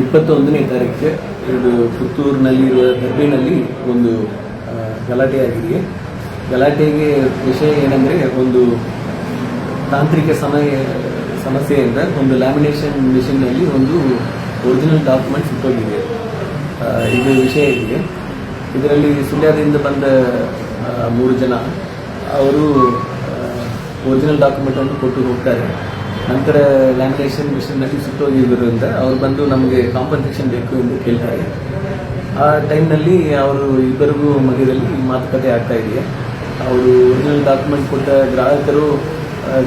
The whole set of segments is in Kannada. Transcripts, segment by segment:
21ನೇ ತಾರೀಕಿಗೆ ಇದು ಪುತ್ತೂರಿನಲ್ಲಿರುವ ದರ್ಬೆನಲ್ಲಿ ಒಂದು ಗಲಾಟೆ ಆಗಿದೆ. ಗಲಾಟೆಗೆ ವಿಷಯ ಏನಂದರೆ, ಒಂದು ತಾಂತ್ರಿಕ ಸಮಸ್ಯೆಯಿಂದ ಒಂದು ಲ್ಯಾಮಿನೇಷನ್ ಮಿಷನ್ನಲ್ಲಿ ಒಂದು ಒರಿಜಿನಲ್ ಡಾಕ್ಯುಮೆಂಟ್ ಸಿಕ್ಕೋಗಿದೆ. ಇದು ವಿಷಯ ಇದೆ. ಇದರಲ್ಲಿ ಸುಳ್ಯದಿಂದ ಬಂದ 3 ಜನ ಅವರು ಒರಿಜಿನಲ್ ಡಾಕ್ಯುಮೆಂಟನ್ನು ಕೊಟ್ಟು ಹೋಗ್ತಾರೆ. ನಂತರ ಲ್ಯಾಮಿನೇಷನ್ ಮಿಷನ್ನಲ್ಲಿ ಸುಟ್ಟೋಗಿದ್ದರಿಂದ ಅವರು ಬಂದು ನಮಗೆ ಕಾಂಪನ್ಸೇಷನ್ ಬೇಕು ಎಂದು ಕೇಳ್ತಾರೆ. ಆ ಟೈಮ್ನಲ್ಲಿ ಅವರು ಇಬ್ಬರಿಗೂ ಮಧ್ಯದಲ್ಲಿ ಮಾತುಕತೆ ಆಗ್ತಾ ಇದೆ. ಅವರು ಒರಿಜಿನಲ್ ಡಾಕ್ಯುಮೆಂಟ್ ಕೊಟ್ಟ ಗ್ರಾಹಕರು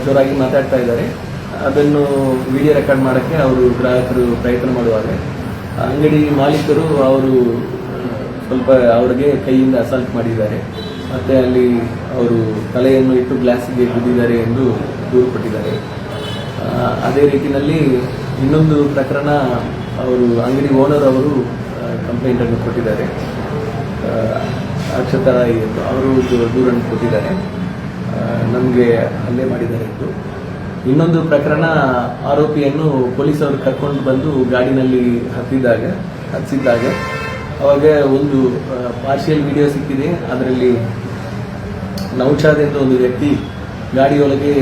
ಜೋರಾಗಿ ಮಾತಾಡ್ತಾ ಇದ್ದಾರೆ. ಅದನ್ನು ವಿಡಿಯೋ ರೆಕಾರ್ಡ್ ಮಾಡೋಕ್ಕೆ ಅವರು ಗ್ರಾಹಕರು ಪ್ರಯತ್ನ ಮಾಡುವಾಗ ಅಂಗಡಿ ಮಾಲೀಕರು ಅವರು ಸ್ವಲ್ಪ ಅವ್ರಿಗೆ ಕೈಯಿಂದ ಅಸಾಲ್ಟ್ ಮಾಡಿದ್ದಾರೆ. ಮತ್ತು ಅಲ್ಲಿ ಅವರು ತಲೆಯನ್ನು ಇಟ್ಟು ಗ್ಲಾಸಿಗೆ ಗುದ್ದಿದ್ದಾರೆ ಎಂದು ದೂರು ಕೊಟ್ಟಿದ್ದಾರೆ. ಅದೇ ರೀತಿಯಲ್ಲಿ ಇನ್ನೊಂದು ಪ್ರಕರಣ, ಅವರು ಅಂಗಡಿ ಓನರ್ ಅವರು ಕಂಪ್ಲೇಂಟನ್ನು ಕೊಟ್ಟಿದ್ದಾರೆ. ಅಕ್ಷತಾ ರಾಯ್ ಎಂದು ಅವರು ದೂರನ್ನು ಕೊಟ್ಟಿದ್ದಾರೆ, ನಮಗೆ ಹಲ್ಲೆ ಮಾಡಿದ್ದಾರೆ ಎಂದು. ಇನ್ನೊಂದು ಪ್ರಕರಣ, ಆರೋಪಿಯನ್ನು ಪೊಲೀಸರು ಕರ್ಕೊಂಡು ಬಂದು ಗಾಡಿನಲ್ಲಿ ಹತ್ತಿಸಿದಾಗ ಅವಾಗ ಒಂದು ಪಾರ್ಷಿಯಲ್ ವಿಡಿಯೋ ಸಿಕ್ಕಿದೆ. ಅದರಲ್ಲಿ ನೌಶಾದ್ ಎಂದು ಒಂದು ವ್ಯಕ್ತಿ ಗಾಡಿಯೊಳಗೆ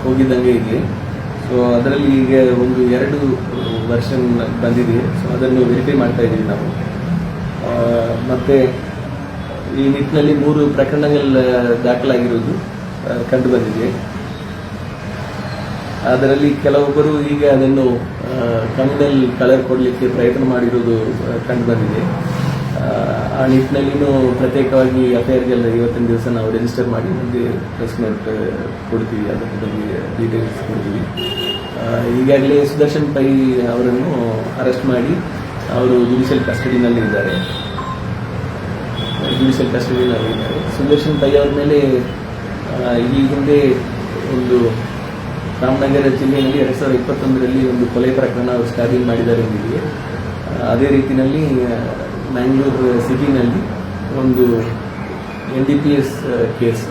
ಹೋಗಿದ್ದಂಗೆ ಇದೆ. ಸೊ ಅದರಲ್ಲಿ ಈಗ ಒಂದು 2 ವರ್ಷನ್ ಬಂದಿದೆ. ಸೊ ಅದನ್ನು ವೆರಿಫೈ ಮಾಡ್ತಾ ಇದ್ದೀವಿ ನಾವು. ಮತ್ತು ಈ ನಿಟ್ಟಿನಲ್ಲಿ 3 ಪ್ರಕರಣಗಳು ದಾಖಲಾಗಿರುವುದು ಕಂಡು ಬಂದಿದೆ. ಅದರಲ್ಲಿ ಕೆಲವೊಬ್ಬರು ಈಗ ಅದನ್ನು ಕಮ್ಯುನಲ್ ಕಲರ್ ಕೊಡಲಿಕ್ಕೆ ಪ್ರಯತ್ನ ಮಾಡಿರುವುದು ಕಂಡು ಬಂದಿದೆ. ಆ ನಿಟ್ಟಿನಲ್ಲಿನೂ ಪ್ರತ್ಯೇಕವಾಗಿ FIRಗೆಲ್ಲ ಇವತ್ತಿನ ದಿವಸ ನಾವು ರಿಜಿಸ್ಟರ್ ಮಾಡಿ ಮುಂದೆ ಪ್ರೆಸ್ ನೋಟ್ ಕೊಡ್ತೀವಿ, ಅದರ ಬಗ್ಗೆ ಡೀಟೇಲ್ಸ್ ಕೊಡ್ತೀವಿ. ಈಗಾಗಲೇ ಸುದರ್ಶನ್ ಪೈ ಅವರನ್ನು ಅರೆಸ್ಟ್ ಮಾಡಿ ಅವರು ಜುಡಿಷಿಯಲ್ ಕಸ್ಟಡಿನಲ್ಲಿದ್ದಾರೆ. ಸುದರ್ಶನ್ ಪೈ ಅವರ ಮೇಲೆ ಈ ಹಿಂದೆ ಒಂದು ರಾಮನಗರ ಜಿಲ್ಲೆಯಲ್ಲಿ 2021ರಲ್ಲಿ ಒಂದು ಕೊಲೆ ಪ್ರಕರಣ ಅವರು ಸ್ಟಾರ್ಟಿಂಗ್ ಮಾಡಿದ್ದಾರೆ ಎಂದಿದೆ. ಅದೇ ರೀತಿಯಲ್ಲಿ ಮ್ಯಾಂಗ್ಳೂರು ಸಿಟಿನಲ್ಲಿ ಒಂದು NDPS ಕೇಸ್,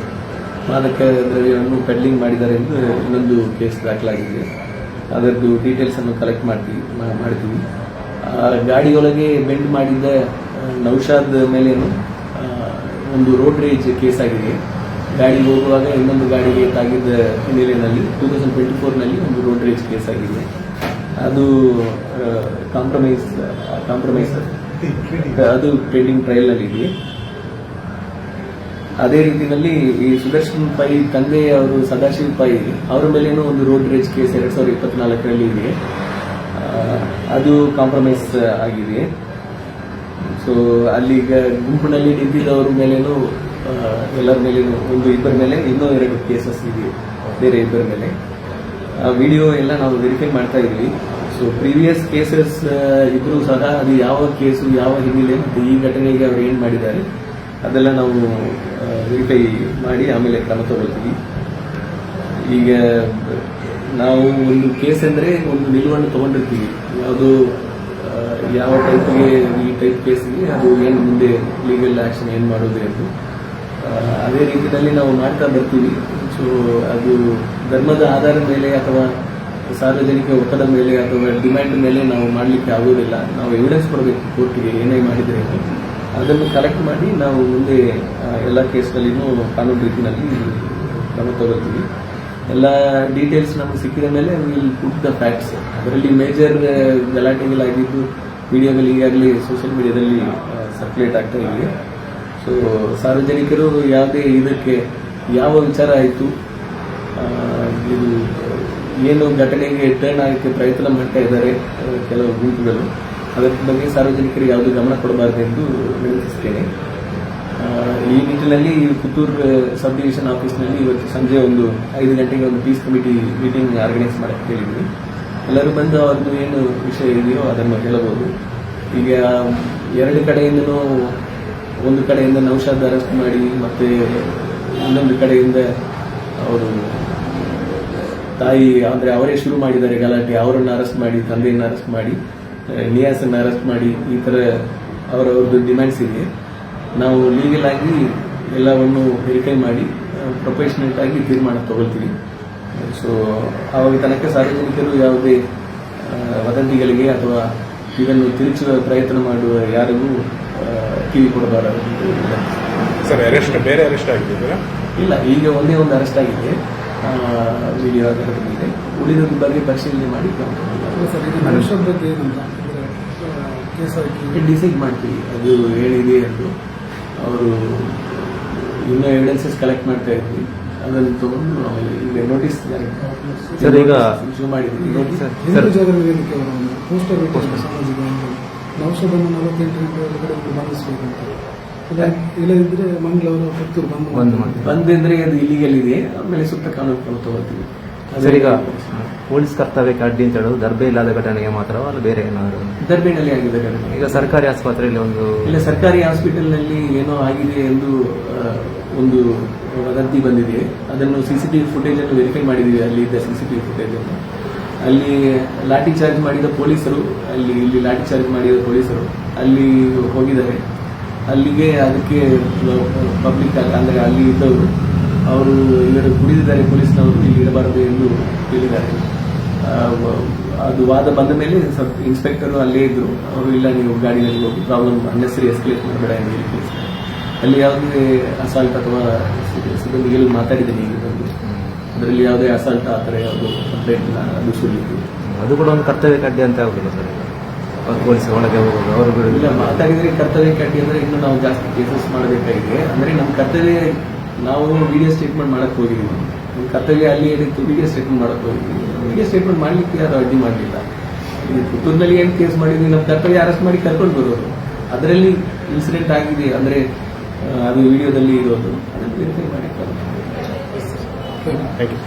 ಮಾದಕ ದ್ರವ್ಯವನ್ನು ಪೆಡ್ಲಿಂಗ್ ಮಾಡಿದ್ದಾರೆ ಎಂದು ಇನ್ನೊಂದು ಕೇಸ್ ದಾಖಲಾಗಿದೆ. ಅದರದ್ದು ಡೀಟೇಲ್ಸನ್ನು ಕಲೆಕ್ಟ್ ಮಾಡ್ತೀವಿ. ಗಾಡಿಯೊಳಗೆ ಬೆಂಡ್ ಮಾಡಿದ್ದ ನೌಶಾದ್ ಮೇಲೆ ಒಂದು ರೋಡ್ ರೇಜ್ ಕೇಸ್ ಆಗಿದೆ. ಗಾಡಿ ಹೋಗುವಾಗ ಇನ್ನೊಂದು ಗಾಡಿಗೆ ತಾಗಿದ್ದ ಹಿನ್ನೆಲೆಯಲ್ಲಿ 2024ನಲ್ಲಿ ಒಂದು ರೋಡ್ ರೇಜ್ ಕೇಸ್ ಆಗಿದೆ. ಅದು ಕಾಂಪ್ರಮೈಸ್ ಅದು ಪೆಂಡಿಂಗ್ ಟ್ರಯಲ್ನಲ್ಲಿದೆ. ಅದೇ ರೀತಿಯಲ್ಲಿ ಈ ಸುದರ್ಶನ್ ಪೈ ತಂದೆ ಅವರು ಸದಾಶಿವ್ ಪೈ ಅವರ ಮೇಲೇನೂ ಒಂದು ರೋಡ್ ರೇಜ್ ಕೇಸ್ 2024ರಲ್ಲಿ ಇದೆ. ಅದು ಕಾಂಪ್ರಮೈಸ್ ಆಗಿದೆ. ಸೊ ಅಲ್ಲಿಗ ಗುಂಪಿನಲ್ಲಿ ನಿಂತಿದ್ದವ್ರ ಮೇಲೇನೂ ಎಲ್ಲರ ಮೇಲೆ ಇಬ್ಬರ ಮೇಲೆ ಇನ್ನೂ 2 ಕೇಸಸ್ ಇದೆ, ಬೇರೆ ಇಬ್ಬರ ಮೇಲೆ. ಆ ವಿಡಿಯೋ ಎಲ್ಲ ನಾವು ವೆರಿಫೈ ಮಾಡ್ತಾ ಇದ್ವಿ. ಸೊ ಪ್ರೀವಿಯಸ್ ಕೇಸಸ್ ಇದ್ರೂ ಸಹ ಅದು ಯಾವ ಕೇಸು, ಯಾವ ಹಿನ್ನೆಲೆ ಮತ್ತು ಈ ಘಟನೆಗೆ ಅವರು ಏನು ಮಾಡಿದ್ದಾರೆ ಅದೆಲ್ಲ ನಾವು ವೆರಿಫೈ ಮಾಡಿ ಆಮೇಲೆ ಕ್ರಮ ತಗೊಳ್ತೀವಿ. ಈಗ ನಾವು ಒಂದು ಕೇಸ್ ಅಂದರೆ ಒಂದು ನಿಲುವನ್ನು ತಗೊಂಡಿರ್ತೀವಿ, ಯಾವುದು ಯಾವ ಟೈಪ್ಗೆ, ಈ ಟೈಪ್ ಕೇಸ್ಗೆ ಅದು ಏನು ಮುಂದೆ ಲೀಗಲ್ ಆಕ್ಷನ್ ಏನು ಮಾಡೋದು ಎಂದು. ಅದೇ ರೀತಿಯಲ್ಲಿ ನಾವು ಮಾಡ್ತಾ ಬರ್ತೀವಿ. ಸೊ ಅದು ಧರ್ಮದ ಆಧಾರದ ಮೇಲೆ ಅಥವಾ ಸಾರ್ವಜನಿಕ ಒತ್ತಡ ಮೇಲೆ ಅಥವಾ ಡಿಮ್ಯಾಂಡ್ ಮೇಲೆ ನಾವು ಮಾಡಲಿಕ್ಕೆ ಆಗೋದಿಲ್ಲ. ನಾವು ಎವಿಡೆನ್ಸ್ ಕೊಡಬೇಕು ಕೋರ್ಟಿಗೆ, ಏನೇ ಮಾಡಿದರೆ ಅದನ್ನು ಕಲೆಕ್ಟ್ ಮಾಡಿ ನಾವು ಮುಂದೆ ಎಲ್ಲ ಕೇಸ್ನಲ್ಲಿನೂ ಕಾನೂನು ರೀತಿಯಲ್ಲಿ ಕ್ರಮ ತಗೊಳ್ತೀವಿ. ಎಲ್ಲ ಡೀಟೇಲ್ಸ್ ನಮಗೆ ಸಿಕ್ಕಿದ ಮೇಲೆ ವಿಲ್ ಪುಟ್ ದ ಫ್ಯಾಕ್ಟ್ಸ್. ಅದರಲ್ಲಿ ಮೇಜರ್ ಗಲಾಟೆಗಳಾಗಿದ್ದು ವಿಡಿಯೋಗಳು ಈಗಾಗಲೇ ಸೋಷಿಯಲ್ ಮೀಡಿಯಾದಲ್ಲಿ ಸರ್ಕ್ಯುಲೇಟ್ ಆಗ್ತಾ ಇದೆ. ಸೊ ಸಾರ್ವಜನಿಕರು ಯಾವುದೇ ಇದಕ್ಕೆ ಯಾವ ವಿಚಾರ ಆಯಿತು, ಇದು ಏನು ಘಟನೆಗೆ ಟರ್ನ್ ಆಗಕ್ಕೆ ಪ್ರಯತ್ನ ಮಾಡ್ತಾ ಇದ್ದಾರೆ ಕೆಲವು ಗುಂಪುಗಳು, ಅದರ ಬಗ್ಗೆ ಸಾರ್ವಜನಿಕರು ಯಾವುದು ಗಮನ ಕೊಡಬಾರದು ಎಂದು ವಿನಂತಿಸ್ತೇನೆ. ಈ ನಿಟ್ಟಿನಲ್ಲಿ ಪುತ್ತೂರು ಸಬ್ ಡಿವಿಷನ್ ಆಫೀಸ್ನಲ್ಲಿ ಇವತ್ತು ಸಂಜೆ ಒಂದು 5 ಗಂಟೆಗೆ ಒಂದು ಪೀಸ್ ಕಮಿಟಿ ಮೀಟಿಂಗ್ ಆರ್ಗನೈಸ್ ಮಾಡಕ್ಕೆ ಹೇಳಿದ್ವಿ. ಎಲ್ಲರೂ ಬಂದು ಅವ್ರದ್ದು ಏನು ವಿಷಯ ಇದೆಯೋ ಅದನ್ನು ಹೇಳಬಹುದು. ಈಗ 2 ಕಡೆಯಿಂದನೂ, ಒಂದು ಕಡೆಯಿಂದ ನೌಶಾದ್ ಅರೆಸ್ಟ್ ಮಾಡಿ ಮತ್ತೆ ಇನ್ನೊಂದು ಕಡೆಯಿಂದ ಅವರು ತಾಯಿ ಅಂದರೆ ಅವರೇ ಶುರು ಮಾಡಿದ್ದಾರೆ ಗಲಾಟೆ. ಅವರನ್ನು ಅರೆಸ್ಟ್ ಮಾಡಿ, ತಂದೆಯನ್ನು ಅರೆಸ್ಟ್ ಮಾಡಿ, ನಿಯಾಸನ್ನು ಅರೆಸ್ಟ್ ಮಾಡಿ, ಈ ಥರ ಅವರವ್ರದ್ದು ಡಿಮ್ಯಾಂಡ್ಸ್ ಇದೆ. ನಾವು ಲೀಗಲ್ ಆಗಿ ಎಲ್ಲವನ್ನು ವೆರಿಫೈ ಮಾಡಿ ಪ್ರೊಫೆಷನಲ್ ಆಗಿ ತೀರ್ಮಾನ ತಗೊಳ್ತೀವಿ. ಸೊ ಆವಾಗ ತನಕ ಸಾರ್ವಜನಿಕರು ಯಾವುದೇ ವದಂತಿಗಳಿಗೆ ಅಥವಾ ಇದನ್ನು ತಿರುಚುವ ಪ್ರಯತ್ನ ಮಾಡುವ ಯಾರಿಗೂ ಕಿವಿ ಕೊಡಬಾರದು. ಸರ್ ಬೇರೆ ಅರೆಸ್ಟ್ ಆಗಿದ್ದೀರಾ? ಇಲ್ಲ, ಈಗ ಒಂದೇ ಒಂದು ಅರೆಸ್ಟ್ ಆಗಿದೆ ವಿಡಿಯೋ ಆಧಾರದ ಮೇಲೆ. ಉಳಿದ ಬಗ್ಗೆ ಪರಿಶೀಲನೆ ಮಾಡಿ ಡಿಸೈಡ್ ಮಾಡ್ತೀವಿ ಅದು ಏನಿದೆ ಎಂದು. ಅವರು ಇನ್ನೂ ಎವಿಡೆನ್ಸಸ್ ಕಲೆಕ್ಟ್ ಮಾಡ್ತಾ ಇದ್ವಿ, ಅದನ್ನು ತಗೊಂಡು ಆಮೇಲೆ ಈಗ ನೋಟಿಸ್ ಸರ್ ಈಗ ಇಶ್ಯೂ ಮಾಡಿದ್ವಿ. ಹಿಂದೂ ಜಾಗರಣ ವೇದಿಕೆ ಅವರ ಒಂದು ಪೋಸ್ಟರ್ ಬಿಟ್ಟಿದ್ದಾರೆ ಸಾಮಾಜಿಕ ಔಷಧವನ್ನು 48 ಗಂಟೆ ಒಳಗಡೆ ಬಂಧಿಸಬೇಕಂತ. ಇಲ್ಲದಿದ್ರೆ ಮಂಗಳೂರು ಪುತ್ತೂರು ಬಂದ್ರೆ ಅದು ಇಲ್ಲಿಗಲ್ ಇದೆ, ಆಮೇಲೆ ಸೂಕ್ತ ಕಾನೂನು ಕ್ರಮ ತಗೋತೀವಿ. ಸರ್ ಈಗ ಪೊಲೀಸ್ ಕರ್ತವ್ಯಕ್ಕೆ ಅಡ್ಡಿ ಅಂತ ಹೇಳೋದು ದರ್ಬೆ ಇಲ್ಲದ ಘಟನೆಗೆ ಮಾತ್ರ ಅಲ್ಲ ಬೇರೆ ಏನಾದ್ರು? ದರ್ಬೇನಲ್ಲಿ ಆಗಿದೆ ಘಟನೆ. ಈಗ ಸರ್ಕಾರಿ ಆಸ್ಪತ್ರೆಯಲ್ಲಿ ಇಲ್ಲ, ಸರ್ಕಾರಿ ಹಾಸ್ಪಿಟಲ್ನಲ್ಲಿ ಏನೋ ಆಗಿದೆ ಎಂದು ಒಂದು ವದಂತಿ ಬಂದಿದೆ. ಅದನ್ನು ಸಿಸಿಟಿವಿ ಫುಟೇಜ್ ಅನ್ನು ವೆರಿಫೈ ಮಾಡಿದ್ದೀವಿ. ಅಲ್ಲಿ ಇದ್ದ ಸಿಸಿಟಿವಿ ಫುಟೇಜ್ ಅನ್ನು ಅಲ್ಲಿ ಲಾಠಿ ಚಾರ್ಜ್ ಮಾಡಿದ ಪೊಲೀಸರು ಇಲ್ಲಿ ಲಾಠಿ ಚಾರ್ಜ್ ಮಾಡಿದ ಪೊಲೀಸರು ಅಲ್ಲಿ ಹೋಗಿದ್ದಾರೆ. ಅಲ್ಲಿಗೆ ಅದಕ್ಕೆ ಪಬ್ಲಿಕ್ ಅಂದರೆ ಅಲ್ಲಿ ಇದ್ದವರು ಅವರು ಇವರು ಕುಡಿದಿದ್ದಾರೆ, ಪೊಲೀಸ್ನವರು ಇಲ್ಲಿ ಇರಬಾರದು ಎಂದು ಹೇಳಿದ್ದಾರೆ. ಅದು ವಾದ ಬಂದ ಮೇಲೆ ಇನ್ಸ್ಪೆಕ್ಟರ್ ಅಲ್ಲೇ ಇದ್ರು. ಅವರು ಇಲ್ಲ, ನೀವು ಗಾಡಿಯಲ್ಲಿ ಹೋಗಿ ಪ್ರಾಬ್ಲಮ್ ಅನ್ನೆಸರಿ ಎಸ್ಕಲೇಟ್ ಮಾಡಬೇಡ ಎಂದು ಹೇಳಿ ತಿಳಿಸಿದ್ದಾರೆ. ಅಲ್ಲಿ ಯಾವುದೇ ಅಸಾಲ್ಟ್ ಅಥವಾ ಸಿಬ್ಬಂದಿಗೆ ಮಾತಾಡಿದ್ದೀನಿ ಈಗ ಬಂದು, ಅದರಲ್ಲಿ ಯಾವುದೇ ಅಸಾಲ್ಟ್ ಆ ಥರ ಯಾವುದೋ ಕಂಪ್ಲೇಂಟ್ ಅದು ಸುಳ್ಳಿತ್ತು. ಅದು ಕೂಡ ಒಂದು ಕರ್ತವ್ಯ ಕಡ್ಡಿ ಅಂತ ಆಗುದಿಲ್ಲ ಸರ್? ಪೊಲೀಸ್ ಒಳಗೆ ಹೋಗೋದು ಅವರು ಇಲ್ಲ, ಮಾತಾಡಿದ್ರೆ ಕರ್ತವ್ಯ ಕಡ್ಡಿ ಅಂದರೆ ಇನ್ನೂ ನಾವು ಜಾಸ್ತಿ ಕೇಸಸ್ ಮಾಡಬೇಕಾಗಿದೆ. ಅಂದರೆ ನಮ್ಮ ಕರ್ತವ್ಯ, ನಾವು ವಿಡಿಯೋ ಸ್ಟೇಟ್ಮೆಂಟ್ ಮಾಡಕ್ಕೆ ಹೋಗಿದ್ದೀವಿ. ನಮ್ಮ ಕರ್ತವ್ಯ ಅಲ್ಲಿ ಏನಿತ್ತು, ವಿಡಿಯೋ ಸ್ಟೇಟ್ಮೆಂಟ್ ಮಾಡಕ್ಕೆ ಹೋಗಿದ್ದೀವಿ. ವಿಡಿಯೋ ಸ್ಟೇಟ್ಮೆಂಟ್ ಮಾಡಲಿಕ್ಕೆ ಯಾರು ಅಡ್ಡಿ ಮಾಡಲಿಲ್ಲ. ಇದು ಪುತ್ತೂರಿನಲ್ಲಿ ಏನು ಕೇಸ್ ಮಾಡಿದ್ವಿ, ನಮ್ಮ ಕರ್ತವ್ಯ ಅರೆಸ್ಟ್ ಮಾಡಿ ಕರ್ಕೊಂಡು ಬರೋರು. ಅದರಲ್ಲಿ ಇನ್ಸಿಡೆಂಟ್ ಆಗಿದೆ ಅಂದರೆ ಅದು ವಿಡಿಯೋದಲ್ಲಿ ಇರೋದು, ಅದನ್ನು ವೆರಿಫೈ ಮಾಡಿ. Thank you.